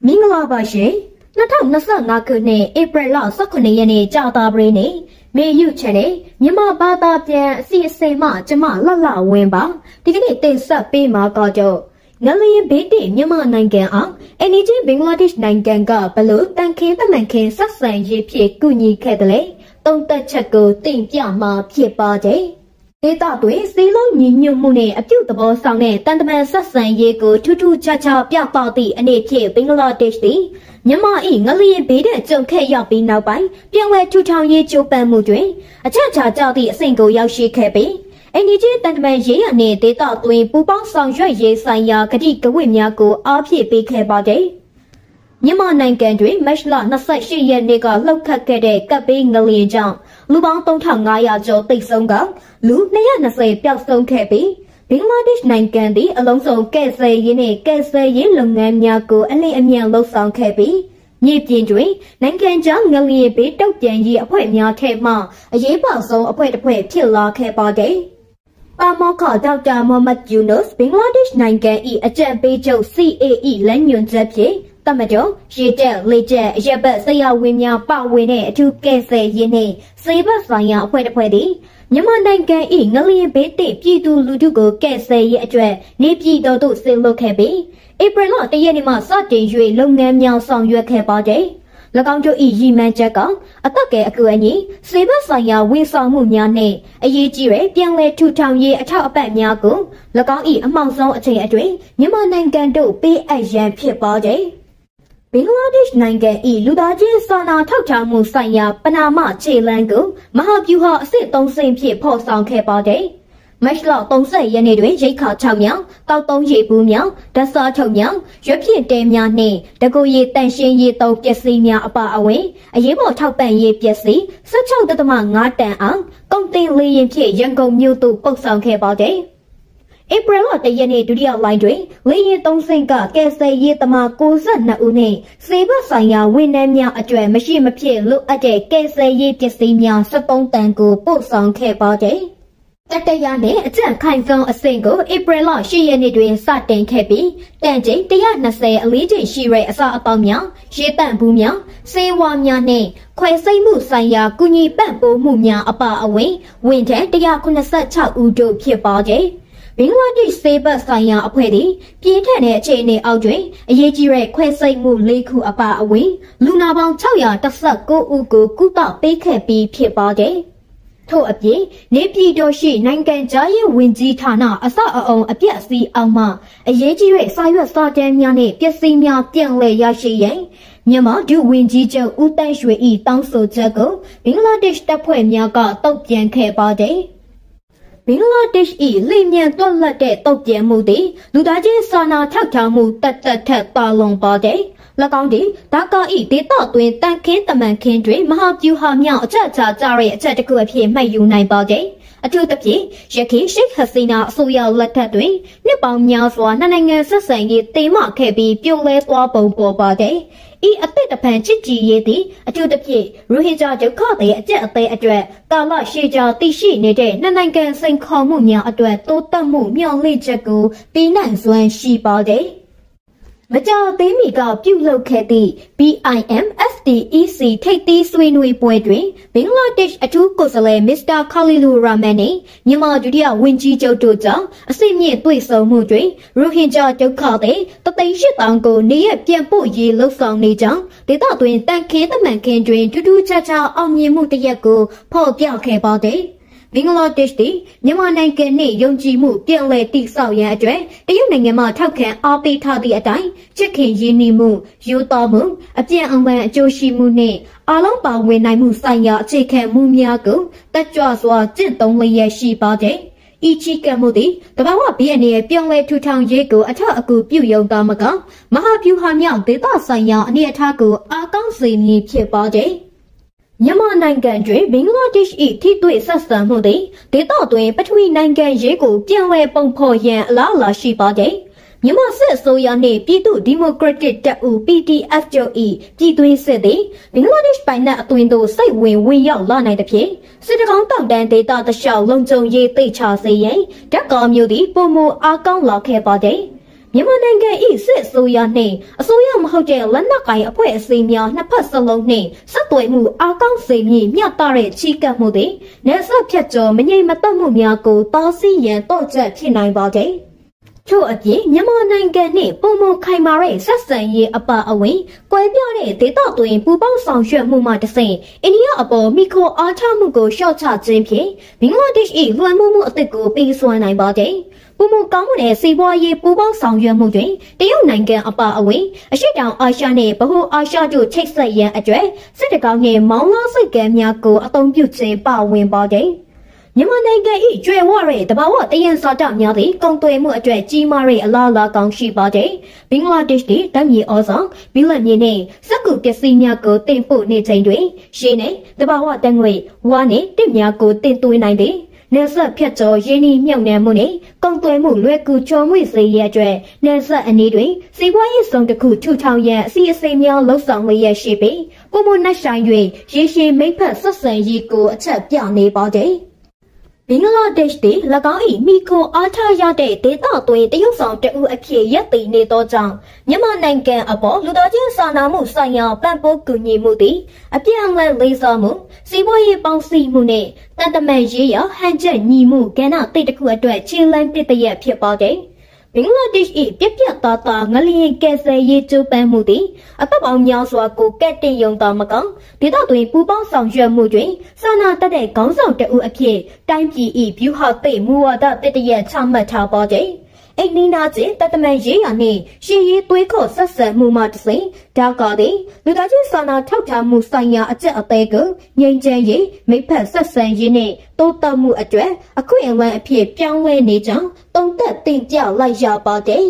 မင်္ဂလာပါရှင်2025ခုနှစ်ဧပြီလ18ရက်နေ့ကြာသပတေးနေ့မေယူချန်နယ်မြန်မာဘာသာပြန်အစီအစဉ်မှကျမလှလှဝင်းပါဒီကနေ့တင်ဆက်ပေးမှာကတော့ငလျင်ဘေးတိမြန်မာနိုင်ငံအောင်အနီချင်းဘင်္ဂလားဒေ့ရှ်နိုင်ငံကဘလို့တန်ခင်းတမန်ခင်းဆက်ဆံရေးဖြစ်ကူညီခဲ့တယ်လေတုံးတက်ချက်ကိုတင်ပြမှာဖြစ်ပါတယ်ဒေသတွင်စီလုံးညီညွတ်မှုနဲ့အပြုသဘောဆောင်တဲ့တန်တမန်ဆက်ဆံရေးကိုထူးထူးခြားခြားပြသသည့်အနေဖြင့်ဘင်္ဂလားဒေ့ရှ်သည်မြန်မာ၏ငလျင်ဘေးတဲ့ကြုံခဲ့ရောက်ပြီးနောက်ပိုင်းပြန်လည်ထူထောင်ရေးကြိုးပမ်းမှုတွင်အချက်အခြာကျသည့်အဆင့်ကိုရောက်ရှိခဲ့ပြီးအင်ဒီဂျီတန်တမန်ရေးရနှင့်ဒေသတွင်ပူးပေါင်းဆောင်ရွက်ရေးဆိုင်ရာကတိကဝတ်များကိုအားဖြည့်ပေးခဲ့ပါသည်မြန်မာနိုင်ငံတွင်မတ်လ28ရက်နေ့ကလှုပ်ခတ်ခဲ့တဲ့ကပ်ဘေးငလျင်ကြောင့်လူပေါင်း3500ကျော်တိတ်ဆုံးကလူ220ပျောက်ဆုံးခဲ့ပြီးဘင်္ဂလားဒေ့ရှ်နိုင်ငံသည်အလုံးစုံကဲဆယ်ရေးနှင့်ကဲဆယ်ရေးလုပ်ငန်းများကိုအလင်းအမြန်လှုပ်ဆောင်ခဲ့ပြီးမြေပြင်တွင်နိုင်ငံခြားငလျင်ဘေးတုတ်ပြန်ရေးအဖွဲ့များထဲမှအရေးပါဆုံးအဖွဲ့တစ်ဖွဲ့ဖြစ်လာခဲ့ပါသည်ပါမောက္ခဒေါက်တာမိုဟမက်ယူနုစ်ဘင်္ဂလားဒေ့ရှ်နိုင်ငံ၏အကြံပေးချုပ် CAE လက်ညွှန်ချက်ဖြင့်တမတော်ရေတက်လေကျက်အရက်ဘက်ဆရာဝန်များပါဝင်တဲ့အထူးကဲဆယ်ရေးနှင့်စေဘက်ဆိုင်ရာအဖွဲ့တစ်ဖွဲ့သည်မြန်မာနိုင်ငံ၏ငလျင်ဘေးတိပြည်သူလူထုကိုကဲဆယ်ရေးအတွက်နေပြည်တော်သို့ဆင်းလွှတ်ခဲ့ပြီးဧပြီလ1ရက်နေ့မှစတင်၍လုပ်ငန်းများဆောင်ရွက်ခဲ့ပါသည်၎င်းတို့၏ရည်မှန်းချက်ကအသက်ကဲအကူအညီစေဘက်ဆိုင်ရာဝန်ဆောင်မှုများနှင့်အရေးကြီးတဲ့ပြန်လည်ထူထောင်ရေးအထောက်အပံ့များကို၎င်း၏အမှောင်ဆုံးအချိန်အတွင်းမြန်မာနိုင်ငံတို့ပေးအပ်ရန်ဖြစ်ပါသည်ဘင်္ဂလားဒေ့ရှ်နိုင်ငံ၏လူသားချင်းစာနာထောက်ထားမှုဆိုင်ရာပနာမခြေလှမ်းကိုမဟာဗျူဟာအဆင့်3ဆင့်ဖြင့်ဖော်ဆောင်ခဲ့ပါသည်မတ်လ30ရက်နေ့တွင်ရိတ်ခါ6မြောက်တောက်3ရေဘူးမြောက်ဓာတ်စားထုတ်မြောက်ရွက်ဖြင့်တဲများနှင့်တကူရည်တန်ရှင်းရေး3ပစ္စည်းများအပါအဝင်အရေးပေါ်ထောက်ပံ့ရေးပစ္စည်း 16.5 တန်အောင်ကုန်တင်လေယာဉ်ဖြင့်ရန်ကုန်မြို့သို့ပို့ဆောင်ခဲ့ပါသည်ဧပြီလ1ရက်နေ့ဒုတိယလိုင်းတွင်လေယာဉ်3စင်းကကယ်ဆယ်ရေးသမား92ဦးနှင့်စေဘက်ဆိုင်ရာဝန်ထမ်းများအတွက်မရှိမဖြစ်လိုအပ်တဲ့ကယ်ဆယ်ရေးပစ္စည်းများ73တန်ကိုပို့ဆောင်ခဲ့ပါသည်တတရနဲ့အကျန့်ခိုင်ဆုံးအဆင့်ကိုဧပြီလ10ရက်နေ့တွင်စတင်ခဲ့ပြီးတန်ချိန်120အလေးချိန်ရှိတဲ့အစားအသောက်များရေတန့်ဘူးများဆေးဝါးများနှင့်ခွဲစိတ်မှုဆိုင်ရာကုညီပံ့ပိုးမှုများအပါအဝင်ဝန်ထမ်း186ဦးတို့ဖြစ်ပါသည်ဘင်္ဂလားဒေ့ရှ်စေဘက်ဆိုင်ရာအဖွဲ့သည်ပြင်းထန်တဲ့အခြေအနေအောက်တွင်အရေးကြီးတဲ့ခွဲစိတ်မှု၄ခုအပါအဝင်လူနာပေါင်း619ဦးကိုကုသပေးခဲ့ပြီးဖြစ်ပါသည်ထို့အပြင်နေပြည်တော်ရှိနိုင်ငံခြားရေးဝန်ကြီးဌာနအဆောက်အအုံအပြည့်အစည်အောင်မှအရေးကြီးတဲ့စာရွက်စာတမ်းများနှင့်ပစ္စည်းများပြန်လည်ရရှိရန်မြန်မာဒုဝန်ကြီးချုပ်ဦးတန်းရွှေ၏တောင်းဆိုချက်ကိုဘင်္ဂလားဒေ့ရှ်တပ်ဖွဲ့များကတုံ့ပြန်ခဲ့ပါသည်ဘင်္ဂလားဒေ့ရှ်၏လိမ်မြန်တွက်လက်တဲ့တုတ်ပြန်မှုသည်လူသားချင်းစာနာထောက်ထားမှုတက်ထက်ပါလွန်ပါသည်၎င်းသည်ဒါကာ၏ဒေသတွင်တန်ခင်းတမန်ခင်းတွင်မဟာဗျူဟာမြောက်အချက်အခြာကျတဲ့အချက်တစ်ခုအဖြစ်မှတ်ယူနိုင်ပါသည်အထူးသဖြင့်ယခင်ရှိတ်ဟစီနာအစိုးရလက်ထက်တွင်နှစ်ပေါင်းများစွာနှစ်နိုင်ငံဆက်ဆံရေးတည်မခဲ့ပြီးပြိုလဲသွားပုံပေါ်ပါသည်ဤအသစ်တဖန်ချစ်ကြည်ရေးသည်အထူးသဖြင့်ရိုဟင်ဂျာဒုက္ခသည်အကျပ်အသေးအတွက်ကာလရှည်ကြာတည်ရှိနေတဲ့နှစ်နိုင်ငံစိန်ခေါ်မှုများအတွက်တိုးတက်မှုမျှော်လင့်ချက်ကိုပြီးနိုင်စွမ်းရှိပါသည်မကြာသေးမီကပြုလုပ်ခဲ့သည့် BIMSTEC ထိပ်သီးဆွေးနွေးပွဲတွင်ဘင်္ဂလားဒေ့ရှ်အထူးကိုယ်စားလှယ်မစ္စတာခါလီလူရာမန်နှင့်မြန်မာဒုတိယဝန်ကြီးချုပ်တို့ကြောင့်အစိမ့်မြင့်တွေ့ဆုံမှုတွင်ရိုဟင်ဂျာဒုက္ခသည်1,800,000ကိုနေရပြန်ပို့ရေးလှုပ်ဆောင်နေကြောင်းဒေသတွင်တန်ခင်းတမန်ခင်းတွင်ထူးထူးခြားခြားအောင်မြင်မှုတစ်ရပ်ကိုဖော်ပြခဲ့ပါသည်ဘင်္ဂလားဒေ့ရှ်သည်မြန်မာနိုင်ငံနှင့်ယုံကြည်မှုပြန်လည်တည်ဆောက်ရန်အတွက်တရုတ်နိုင်ငံမှထောက်ခံအားပေးထားသည့်အတိုင်းချစ်ခင်ရင်းနှီးမှုယူတော်မှုအပြန်အလှန်အကျိုးရှိမှုနှင့်အားလုံးပါဝင်နိုင်မှုဆိုင်ရာအခြေခံမှုများကိုတက်ကြွစွာကျင့်သုံးလျက်ရှိပါသည်ဤချီကမှုသည်တဘာဝဘေးအန္တရာယ်ပြောင်းလဲထူထောင်ရေးကိုအထောက်အကူပြုရုံသာမကမဟာဗျူဟာမြောက်ဒေသဆိုင်ရာအနေအထားကိုအားကောင်းစေမည်ဖြစ်ပါသည်မြန်မာနိုင်ငံတွင်ဘင်္ဂလားဒေ့ရှ်၏ထိတွေ့ဆက်ဆံမှုသည်ဒေသတွင်ပထဝီနိုင်ငံရေးကိုပြန်လည်ပုံဖော်ရန်အလားအလာရှိပါသည်မြန်မာစစ်အစိုးရနှင့်ပြည်သူ့ဒီမိုကရက်တစ်တပ်ဦး PDF တို့၏ပြည်တွင်းစစ်သည်ဘင်္ဂလားဒေ့ရှ်ပိုင်နက်အတွင်းသို့စိတ်ဝင်ရောက်လာနိုင်သဖြင့်စစ်တကောင်းတောင်တန်းဒေသတလျှောက်လုံခြုံရေးသိချစေရန်ဓာတ်ကာမြို့သည်ပုံမအားကောင်းလာခဲ့ပါသည် မြန်မာနိုင်ငံ၏စစ်အစိုးရနှင့်အစိုးရမဟုတ်တဲ့လက်နက်ကိုင်အဖွဲ့အစည်းများနှစ်ဖက်စလုံးနှင့်ဆက်သွယ်မှုအားကောင်းစေမည်မျှတတဲ့ချီးကပ်မှုသည်နယ်စပ်ဖြတ်ကျော်မငြိမ်မသက်မှုများကိုတားဆီးရန်တော့ချက်ဖြစ်နိုင်ပါသည်ထို့အပြင်မြန်မာနိုင်ငံနှင့်ပုံမခိုင်မာတဲ့ဆက်ဆံရေးအပါအဝင်ကွဲပြားတဲ့ဒေသတွင်ပူးပေါင်းဆောင်ရွက်မှုမှတစ်ဆင့်အိန္ဒိယအပေါ်မိခိုအားထားမှုကိုရှော့ချခြင်းဖြင့်ဘင်္ဂလားဒေ့ရှ်၏လွှမ်းမိုးမှုအသစ်ကိုပြီးဆွမ်းနိုင်ပါသည်ပုံမကောင်းမှုနဲ့စီးပွားရေးပူးပေါင်းဆောင်ရွက်မှုတွင်တရုတ်နိုင်ငံအပါအဝင်အရှေ့တောင်အာရှနှင့်ဗဟိုအာရှတို့ချိတ်ဆက်ရန်အတွက်စစ်တကောင်းနှင့်မောင်းလားစိတ်ကံများကိုအသုံးပြုခြင်းပါဝင်ပါသည်မြန်မာနိုင်ငံ၏ကျွဲဝရဲတဘာဝတယံစာတများသည့်ကုန်သွယ်မှုအတွက်ကြီးမားတဲ့အလားအလာကောင်းရှိပါတဲ့ဘင်္ဂလားဒေ့ရှ်ဓာတ်မြေဩဇာဘီလမြေနှင့်စက်ကူပစ္စည်းများကိုတင်ပို့နေချိန်တွင်ရှင်းနှင့်တဘာဝတန်ငွေဝါနှင့်တစ်များကိုတင်သွင်းနိုင်သည်နယ်စပ်ဖြတ်ကျော်ရင်းနှီးမြှုပ်နှံမှုနှင့်ကုန်သွယ်မှုလွယ်ကူချော်မွေ့စေရန်အတွက်နယ်စပ်အနီးတွင်စီးပွားရေးဆောင်တစ်ခုထူထောင်ရန်အစီအစဉ်များလှုပ်ဆောင်လျက်ရှိပြီးပုံမနှက်ဆိုင်၍ရေရှည်မိတ်ဖက်ဆက်ဆံရေးကိုအချက်ပြနေပါသည်ဘင်္ဂလားဒေ့ရှ်သည်၎င်း၏မိခိုအားထားရတဲ့ဒေသတွင်တရုတ်ဆောင်တဦးအဖြစ်ရပ်တည်နေသောကြောင့်မြန်မာနိုင်ငံအပေါ်လူသားချင်းစာနာမှုဆိုင်ရာပံ့ပိုးကူညီမှုသည်အပြည့်အဝလေးစားမှုစီးပွားရေးပေါင်းစည်းမှုနှင့်တန်တမာရေးရာဟန်ချက်ညီမှုကဏ္ဍတိတ်တစ်ခုအတွက်ခြေလှမ်းတစ်တရက်ဖြစ်ပါသည်ဘင်္ဂလားဒေ့ရှ်၏ပြပြသားသားငလျင်ကဲဆယ်ရေးကျိုးပန်းမှုသည်အသက်ပေါင်းများစွာကိုကက်တင်ယုံသာမကဒေသတွင်ပူးပေါင်းဆောင်ရွက်မှုတွင်စာနာတတ်တဲ့ခေါင်းဆောင်တဦးအဖြစ်တိုင်းပြည်၏ဗျူဟာသိမူဝါဒတစ်တရက်ချမှတ်ထားပါသည်အိန္ဒိနာချင်းတတမန်ရေးရာနှင့်ရှေးရေးသွေးခေါ်ဆက်ဆံမှုမှတစ်စိမ်ဒါကသည်လူသားချင်းစာနာထောက်ထားမှုဆိုင်ရာအကျက်အသေးကိုငြိမ်းချမ်းရေးမိဖက်ဆက်ဆံရေးနှင့်တိုးတက်မှုအတွက်အခွင့်အလမ်းအဖြစ်ပြောင်းလဲနေကြောင်းသုံးသပ်တင်ပြလိုက်ရပါသည်